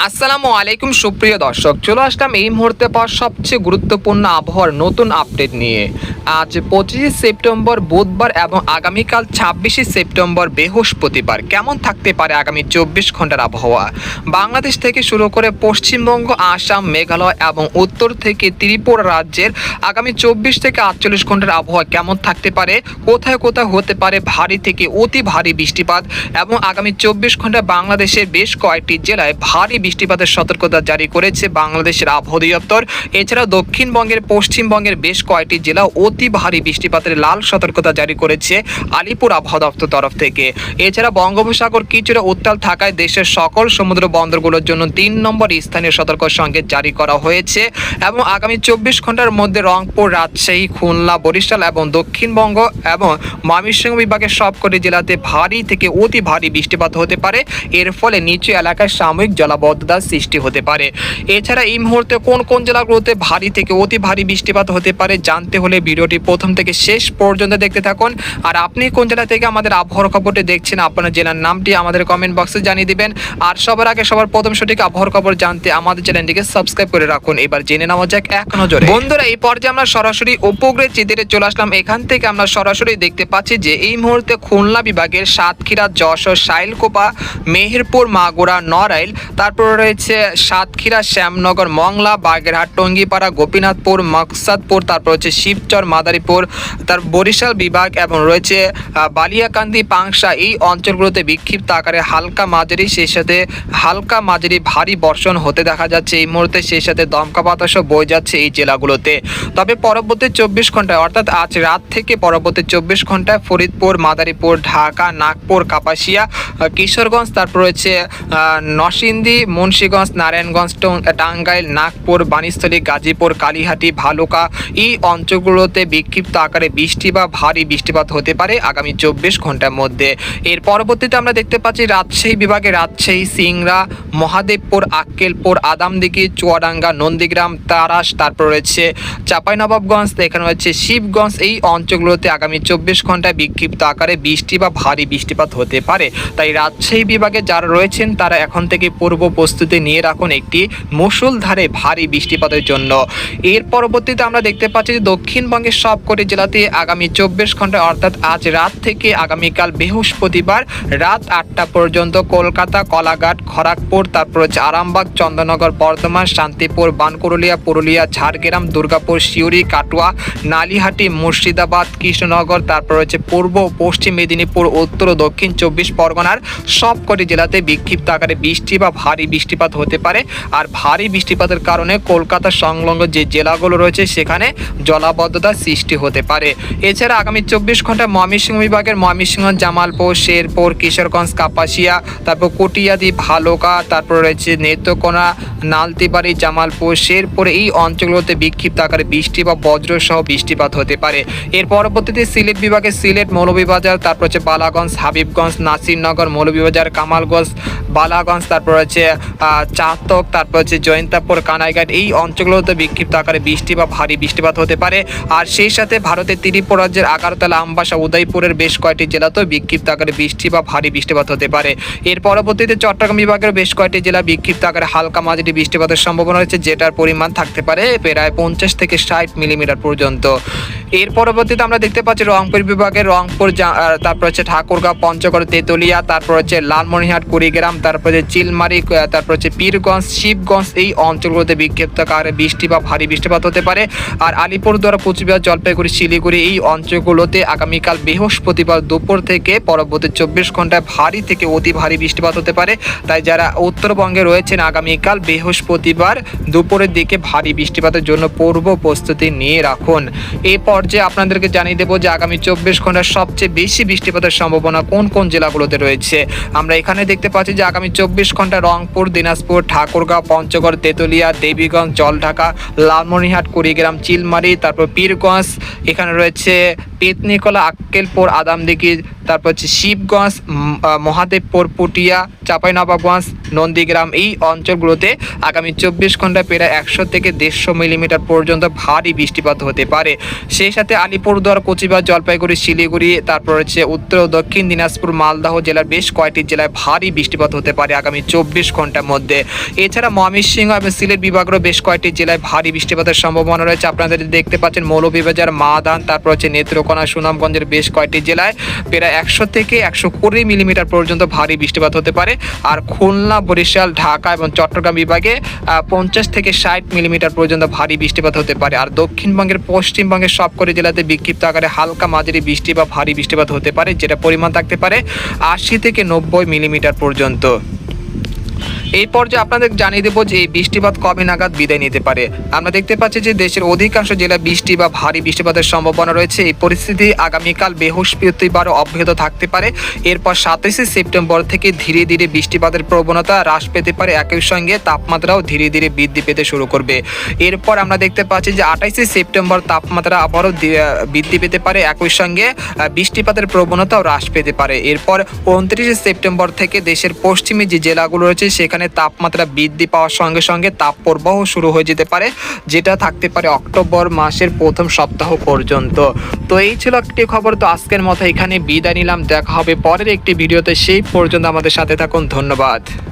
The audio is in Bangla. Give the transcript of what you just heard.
আসসালামু আলাইকুম সুপ্রিয় দর্শক, চলে আসলাম এই মুহূর্তে পাওয়া সবচেয়ে গুরুত্বপূর্ণ আবহাওয়ার নতুন আপডেট নিয়ে। আজ 25 সেপ্টেম্বর বুধবার এবং আগামীকাল 26 সেপ্টেম্বর বৃহস্পতিবার কেমন থাকতে পারে আগামী 24 ঘন্টার আবহাওয়া। বাংলাদেশ থেকে শুরু করে পশ্চিমবঙ্গ, আসাম, মেঘালয় এবং উত্তর থেকে ত্রিপুরা রাজ্যের আগামী 24 থেকে 48 ঘন্টার আবহাওয়া কেমন থাকতে পারে, কোথায় কোথায় হতে পারে ভারী থেকে অতি ভারী বৃষ্টিপাত, এবং আগামী 24 ঘন্টায় বাংলাদেশের বেশ কয়েকটি জেলায় ভারী বৃষ্টিপাতের সতর্কতা জারি করেছে বাংলাদেশের আবহাওয়া অধিদপ্তর। এছাড়াও দক্ষিণবঙ্গের, পশ্চিমবঙ্গের বেশ কয়েকটি জেলা অতি ভারী বৃষ্টিপাতের লাল সতর্কতা জারি করেছে আলিপুর আবহাওয়া দপ্তর তরফ থেকে। এছাড়া বঙ্গোপসাগর কিছুটা উত্তাল থাকায় দেশের সকল সমুদ্র বন্দরগুলোর জন্য 3 নম্বর স্থানীয় সতর্ক সংকেত জারি করা হয়েছে। এবং আগামী 24 ঘন্টার মধ্যে রংপুর, রাজশাহী, খুলনা, বরিশাল এবং দক্ষিণবঙ্গ এবং ময়মনসিংহ বিভাগের সবকটি জেলাতে ভারী থেকে অতি ভারী বৃষ্টিপাত হতে পারে। এর ফলে নিচু এলাকায় সাময়িক জলাবদ্ধতার সৃষ্টি হতে পারে। এছাড়া এই মুহূর্তে কোন কোন জেলাগুলোতে ভারী থেকে অতি ভারী বৃষ্টিপাত হতে পারে জানতে হলে ভিডিওটি প্রথম থেকে শেষ পর্যন্ত দেখতে থাকুন। আর আপনি কোন জেলা থেকে আমাদের আবহাওয়ার খবরটি দেখছেন, আপনার জেলার নামটি আমাদের কমেন্ট বক্সে জানিয়ে দিবেন। আর সবার আগে সবার প্রথম সঠিক আবহাওয়ার খবর জানতে আমাদের চ্যানেলটিকে সাবস্ক্রাইব করে রাখুন। এবার জেনে নেওয়া যাক এক নজরে। বন্ধুরা, এই পর্যায়ে আমরা সরাসরি উপগ্রহের চিত্রে চলে আসলাম। এখান থেকে আমরা সরাসরি দেখতে পাচ্ছি যে এই মুহূর্তে খুলনা বিভাগের সাতক্ষীরা, যশোর, শাইলকোপা, মেহেরপুর, মাগুরা, নড়াইল, তারপর রয়েছে সাতক্ষীরা, শ্যামনগর, মংলা, বাগেরহাট, টঙ্গিপাড়া, গোপীনাথপুর, মকসাদপুর, তারপর হচ্ছে শিবচর, মাদারীপুর, তার বরিশাল বিভাগ এবং রয়েছে বালিয়াকান্দি, পাংশা, এই অঞ্চলগুলোতে বিক্ষিপ্ত আকারে হালকা মাঝারি, সেই সাথে হালকা মাঝারি ভারী বর্ষণ হতে দেখা যাচ্ছে এই মুহূর্তে। সেই সাথে দমকা বাতাসও বয়ে যাচ্ছে এই জেলাগুলোতে। তবে পরবর্তী 24 ঘন্টায় অর্থাৎ আজ রাত থেকে পরবর্তী 24 ঘন্টায় ফরিদপুর, মাদারীপুর, ঢাকা, নাগপুর, কাপাসিয়া, কিশোরগঞ্জ, তারপর রয়েছে নরসিংদী, মুন্সিগঞ্জ, নারায়ণগঞ্জ, টাঙ্গাইল, নাগপুর, বাণীস্থলী, গাজীপুর, কালীহাটি, ভালুকা, এই অঞ্চলগুলোতে বিক্ষিপ্ত আকারে বৃষ্টি বা ভারী বৃষ্টিপাত হতে পারে আগামী 24 ঘন্টার মধ্যে। এর পরবর্তীতে আমরা দেখতে পাচ্ছি রাজশাহী বিভাগে রাজশাহী, সিংড়া, মহাদেবপুর, আক্কেলপুর, আদামদিঘি, চুয়াডাঙ্গা, নন্দীগ্রাম, তারাস, তারপর রয়েছে চাঁপাইনবাবগঞ্জ, এখানে রয়েছে শিবগঞ্জ, এই অঞ্চলগুলোতে আগামী 24 ঘন্টায় বিক্ষিপ্ত আকারে বৃষ্টি বা ভারী বৃষ্টিপাত হতে পারে। তাই রাজশাহী বিভাগে যারা রয়েছেন তারা এখন থেকে পূর্ব প্রস্তুতি নিয়ে রাখুন একটি মুষলধারে ভারী বৃষ্টিপাতের জন্য। এর পরবর্তীতে আমরা দেখতে পাচ্ছি যে দক্ষিণবঙ্গের সবকটি জেলাতে আগামী 24 ঘন্টা অর্থাৎ আজ রাত থেকে আগামীকাল বৃহস্পতিবার রাত 8টা পর্যন্ত কলকাতা, কলাঘাট, খড়গপুর, তারপর হচ্ছে আরামবাগ, চন্দননগর, বর্ধমান, শান্তিপুর, বানকুরুলিয়া, পুরুলিয়া, ঝাড়গ্রাম, দুর্গাপুর, সিউড়ি, কাটুয়া, নালিহাটি, মুর্শিদাবাদ, কৃষ্ণনগর, তারপর হচ্ছে পূর্ব পশ্চিম মেদিনীপুর, উত্তর ও দক্ষিণ 24 পরগনার সবকটি জেলাতে বিক্ষিপ্ত আকারে বৃষ্টি বা ভারী বৃষ্টিপাত হতে পারে। আর ভারী বৃষ্টিপাতের কারণে কলকাতা সংলগ্ন যে জেলাগুলো রয়েছে সেখানে জলাবদ্ধতার সৃষ্টি হতে পারে। এছাড়া আগামী 24 ঘন্টা ময়মনসিংহ বিভাগের ময়মনসিংহ, জামালপুর, শেরপুর, কিশোরগঞ্জ, কাপাসিয়া, তারপর কটিয়াদি, ভালুকা, তারপর রয়েছে নেত্রকোনা, নালতিবাড়ি, জামালপুর, শেরপুর, এই অঞ্চলগুলোতে বিক্ষিপ্ত আকারে বৃষ্টি বা বজ্র সহ বৃষ্টিপাত হতে পারে। এর পরবর্তীতে সিলেট বিভাগে সিলেট, মৌলভীবাজার, তারপর হচ্ছে বালাগঞ্জ, হাবিবগঞ্জ, নাসিরনগর, মৌলভীবাজার, কামালগঞ্জ, বালাগঞ্জ, তারপর হচ্ছে চাতক, তারপর হচ্ছে জয়ন্তাপুর, কানাইঘাট, এই অঞ্চলগুলোতে বিক্ষিপ্ত আকারে বৃষ্টি বা ভারী বৃষ্টিপাত হতে পারে। আর সেই সাথে ভারতের ত্রিপুরা রাজ্যের আগারতলা, আমবাসা, উদয়পুরের বেশ কয়েকটি জেলাতেও বিক্ষিপ্ত আকারে বৃষ্টি বা ভারী বৃষ্টিপাত হতে পারে। এর পরবর্তীতে চট্টগ্রাম বিভাগের বেশ কয়েকটি জেলা বিক্ষিপ্ত আকারে হালকা মাঝারি বৃষ্টিপাতের সম্ভাবনা রয়েছে, যেটার পরিমাণ থাকতে পারে প্রায় 50 থেকে 60 মিলিমিটার পর্যন্ত। এর পরবর্তীতে আমরা দেখতে পাচ্ছি রংপুর বিভাগের রংপুর, তারপর হচ্ছে ঠাকুরগাঁও, পঞ্চগড়, তেতুলিয়া, তারপর হচ্ছে লালমনিরহাট, কুড়িগ্রাম, তারপর হচ্ছে চিলমারি, তারপর হচ্ছে পীরগঞ্জ, শিবগঞ্জ, এই অঞ্চলগুলোতে বিক্ষিপ্ত আকারে বৃষ্টি বা ভারী বৃষ্টিপাত হতে পারে। আর আলিপুরদুয়ার, কোচবিহার, জলপাইগুড়ি, শিলিগুড়ি, এই অঞ্চলগুলোতে আগামীকাল বৃহস্পতিবার দুপুর থেকে পরবর্তী 24 ঘন্টায় ভারী থেকে অতি ভারী বৃষ্টিপাত হতে পারে। তাই যারা উত্তরবঙ্গে রয়েছেন আগামীকাল বৃহস্পতিবার দুপুরের দিকে ভারী বৃষ্টিপাতের জন্য পূর্ব প্রস্তুতি নিয়ে রাখুন। এই পর্যায়ে আপনাদেরকে জানিয়ে দেবো যে আগামী 24 ঘন্টার সবচেয়ে বেশি বৃষ্টিপাতের সম্ভাবনা কোন কোন জেলাগুলোতে রয়েছে। আমরা এখানে দেখতে পাচ্ছি যে আগামী 24 ঘন্টা রংপুর, দিনাজপুর, ঠাকুরগাঁও, পঞ্চগড়, তেতুলিয়া, দেবীগঞ্জ, জলঢাকা, লালমনিরহাট, কুড়িগ্রাম, চিলমারি, তারপর পীরগঞ্জ, এখানে রয়েছে পেতনিকলা, আক্কেলপুর, আদামদিঘি, তারপর হচ্ছে শিবগঞ্জ, মহাদেবপুর, পুটিয়া, চাঁপাইনবাবগঞ্জ, নন্দীগ্রাম, এই অঞ্চলগুলোতে আগামী 24 ঘন্টায় প্রায় 100 থেকে 150 মিলিমিটার পর্যন্ত ভারী বৃষ্টিপাত হতে পারে। সেই সাথে আলিপুরদুয়ার, কোচবিহার, জলপাইগুড়ি, শিলিগুড়ি, তারপর হচ্ছে উত্তর ও দক্ষিণ দিনাজপুর, মালদহ জেলার বেশ কয়েকটি জেলায় ভারী বৃষ্টিপাত হতে পারে আগামী 24 ঘন্টা। ঘন্টার মধ্যে। এছাড়া ময়মনসিংহ এবং সিলেট বিভাগের বেশ কয়েকটি জেলায় ভারী বৃষ্টিপাতের সম্ভাবনা রয়েছে। আপনারা যদি দেখতে পাচ্ছেন মৌলভীবাজার, মাদান, তারপর হচ্ছে নেত্রকোনা, সুনামগঞ্জের বেশ কয়েকটি জেলায় প্রায় 100 থেকে 120 মিলিমিটার পর্যন্ত ভারী বৃষ্টিপাত হতে পারে। আর খুলনা, বরিশাল, ঢাকা এবং চট্টগ্রাম বিভাগে 50 থেকে 60 মিলিমিটার পর্যন্ত ভারী বৃষ্টিপাত হতে পারে। আর দক্ষিণবঙ্গের, পশ্চিমবঙ্গের সবকটি জেলাতে বিক্ষিপ্ত আকারে হালকা মাঝারি বৃষ্টি বা ভারী বৃষ্টিপাত হতে পারে, যেটা পরিমাণ থাকতে পারে 80 থেকে 90 মিলিমিটার পর্যন্ত। এই পর্যায়ে আপনাদের জানিয়ে দেবো যে এই বৃষ্টিপাত কবে নাগাদ বিদায় নিতে পারে। আমরা দেখতে পাচ্ছি যে দেশের অধিকাংশ জেলায় বৃষ্টি বা ভারী বৃষ্টিপাতের সম্ভাবনা রয়েছে। এই পরিস্থিতি আগামীকাল বৃহস্পতিবারও অব্যাহত থাকতে পারে। এরপর 27 সেপ্টেম্বর থেকে ধীরে ধীরে বৃষ্টিপাতের প্রবণতা হ্রাস পেতে পারে, একই সঙ্গে তাপমাত্রাও ধীরে ধীরে বৃদ্ধি পেতে শুরু করবে। এরপর আমরা দেখতে পাচ্ছি যে 28 সেপ্টেম্বর তাপমাত্রা আবারও বৃদ্ধি পেতে পারে, একই সঙ্গে বৃষ্টিপাতের প্রবণতাও হ্রাস পেতে পারে। এরপর 29 সেপ্টেম্বর থেকে দেশের পশ্চিমে যে জেলাগুলো রয়েছে সেখানে তাপমাত্রা বৃদ্ধি পাওয়ার সঙ্গে সঙ্গে তাপপ্রবাহ শুরু হয়ে যেতে পারে, যেটা থাকতে পারে অক্টোবর মাসের প্রথম সপ্তাহ পর্যন্ত। তো এই ছিল একটি খবর। তো আজকের মতো এখানে বিদায় নিলাম, দেখা হবে পরের একটি ভিডিওতে। সেই পর্যন্ত আমাদের সাথে থাকুন, ধন্যবাদ।